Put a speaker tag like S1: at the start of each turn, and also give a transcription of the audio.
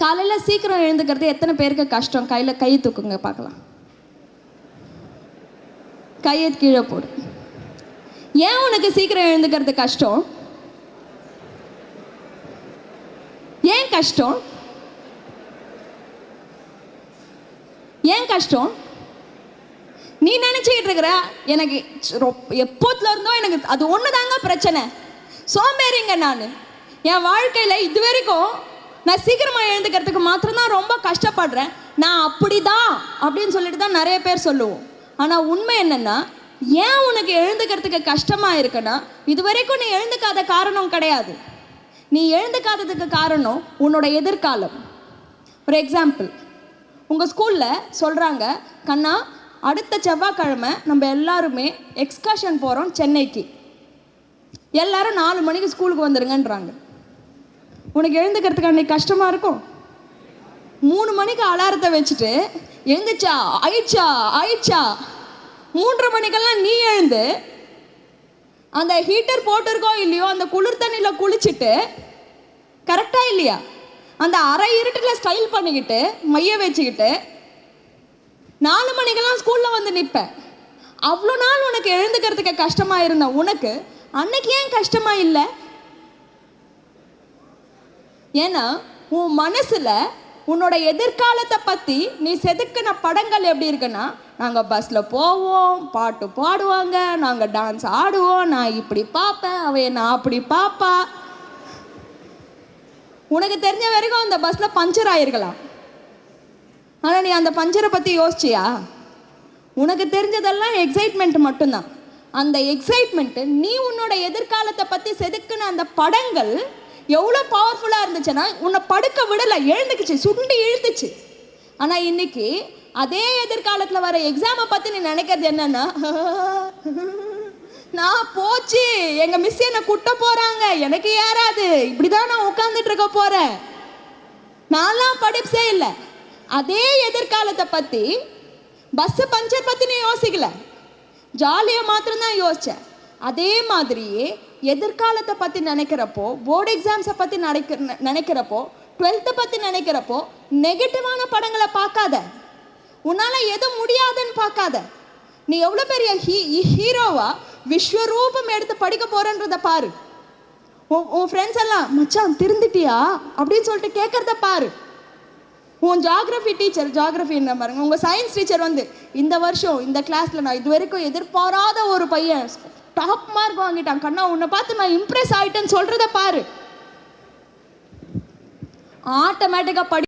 S1: காலையில் சீக்கிரம் எழுந்துக்கிறது எத்தனை பேருக்கு கஷ்டம்? கையில் கை தூக்குங்க பார்க்கலாம். கையை கீழே போடு. ஏன் உனக்கு சீக்கிரம் எழுந்துக்கிறது கஷ்டம்? ஏன் கஷ்டம்? ஏன் கஷ்டம்? நீ நினைச்சுக்கிட்டு இருக்கிற எனக்கு எப்போத்துல இருந்தோ எனக்கு அது ஒண்ணுதாங்க பிரச்சனை, சோம்பேறிங்க நான். என் வாழ்க்கையில இது வரைக்கும் நான் சீக்கிரமா எழுந்துக்கிறதுக்கு மாத்திரம்தான் ரொம்ப கஷ்டப்படுறேன். நான் அப்படிதான் அப்படின்னு சொல்லிட்டு தான் நிறைய பேர் சொல்லுவோம். ஆனா உண்மை என்னன்னா, ஏன் உனக்கு எழுந்துக்கிறதுக்கு கஷ்டமா இருக்குன்னா, இது வரைக்கும் நீ எழுந்துக்காத காரணம் கிடையாது. நீ எழுந்துக்காததுக்கு காரணம் உன்னோட எதிர்காலம். ஒரு எக்ஸாம்பிள், உங்கள் ஸ்கூலில் சொல்கிறாங்க, கண்ணா அடுத்த செவ்வாய்க்கிழமை நம்ம எல்லாருமே எக்ஸ்கர்ஷன் போகிறோம் சென்னைக்கு, எல்லாரும் 4 மணிக்கு ஸ்கூலுக்கு வந்துடுங்கன்றாங்க. உனக்கு எழுந்துக்கிறதுக்கு அன்றைக்கி கஷ்டமாக இருக்கும். 3 மணிக்கு அலாரத்தை வச்சுட்டு எழுந்துச்சா ஆயிடுச்சா ஆயிடுச்சா 3:30 மணிக்கெல்லாம் நீ எழுந்து அந்த ஹீட்டர் போட்டிருக்கோ இல்லையோ அந்த குளிர் தண்ணியில் குளிச்சுட்டு கரெக்டாக இல்லையா அந்த அரை இருட்டில் ஸ்டைல் பண்ணிக்கிட்டு மைய வச்சுக்கிட்டு 4 மணிக்கெல்லாம் ஸ்கூலில் வந்து நிற்பேன். அவ்வளோ நாள் உனக்கு எழுந்துக்கிறதுக்கு கஷ்டமாக இருந்த உனக்கு அன்னைக்கு ஏன் கஷ்டமாக இல்லை? ஏன்னா உன் மனசில் உன்னோட எதிர்காலத்தை பற்றி நீ செதுக்கின படங்கள் எப்படி இருக்குன்னா, நாங்கள் பஸ்ஸில் போவோம், பாட்டு பாடுவாங்க, நாங்கள் டான்ஸ் ஆடுவோம், நான் இப்படி பார்ப்பேன், நான் அப்படி பாப்பா. உனக்கு தெரிஞ்ச வரைக்கும் அந்த பஸ்ஸில் பஞ்சர் ஆகிருக்கலாம். ஆனால் நீ அந்த பஞ்சரை பற்றி யோசிச்சியா? உனக்கு தெரிஞ்சதெல்லாம் எக்ஸைட்மெண்ட் மட்டும்தான். அந்த எக்ஸைட்மெண்ட்டு நீ உன்னோட எதிர்காலத்தை பற்றி செதுக்குன அந்த படங்கள் எவ்வளோ பவர்ஃபுல்லாக இருந்துச்சுன்னா உன்னை படுக்க விடலை, எழுந்துக்குச்சு, சுண்டி இழுத்துச்சு. ஆனால் இன்னைக்கு அதே எதிர்காலத்தில் வர எக்ஸாமை பற்றி நீ நினைக்கிறது என்னன்னா, நான் போச்சு, எங்கள் மிஸ் என்னை கூட்ட போகிறாங்க, எனக்கு ஏறாது, இப்படி தான் நான் உட்காந்துட்டு இருக்க போகிறேன், நான்லாம் படிப்பே இல்லை. அதே எதிர்காலத்தை பற்றி பஸ்ஸு பஞ்சர் பற்றி நீ யோசிக்கல, ஜாலியாக மாத்திரம்தான் யோசிச்சேன். அதே மாதிரியே எதிர்காலத்தை பற்றி நினைக்கிறப்போ, போர்டு எக்ஸாம்ஸை பற்றி நினைக்கிறப்போ, 12th பற்றி நினைக்கிறப்போ நெகட்டிவான படங்களை பார்க்காத, உன்னால் எதுவும் முடியாதுன்னு பார்க்காத. நீ எவ்வளோ பெரிய ஹீரோவா விஸ்வரூபம் எடுத்து படிக்க போகிறன்றதை பாரு. உன் ஃப்ரெண்ட்ஸ் எல்லாம் மச்சான் திருந்துட்டியா அப்படின்னு சொல்லிட்டு கேட்குறத பாரு. உன் ஜாகிரஃபி டீச்சர், ஜாகிரஃபி என்ன பாருங்க, உங்கள் சயின்ஸ் டீச்சர் வந்து இந்த வருஷம் இந்த கிளாஸில் நான் இது வரைக்கும் எதிர்பாராத ஒரு பையன் டாப் மார்க் வாங்கிட்டான், கண்ணா உன்னை பார்த்து நான் இம்ப்ரெஸ் ஆகிட்டேன்னு சொல்கிறத பாரு. ஆட்டோமேட்டிக்காக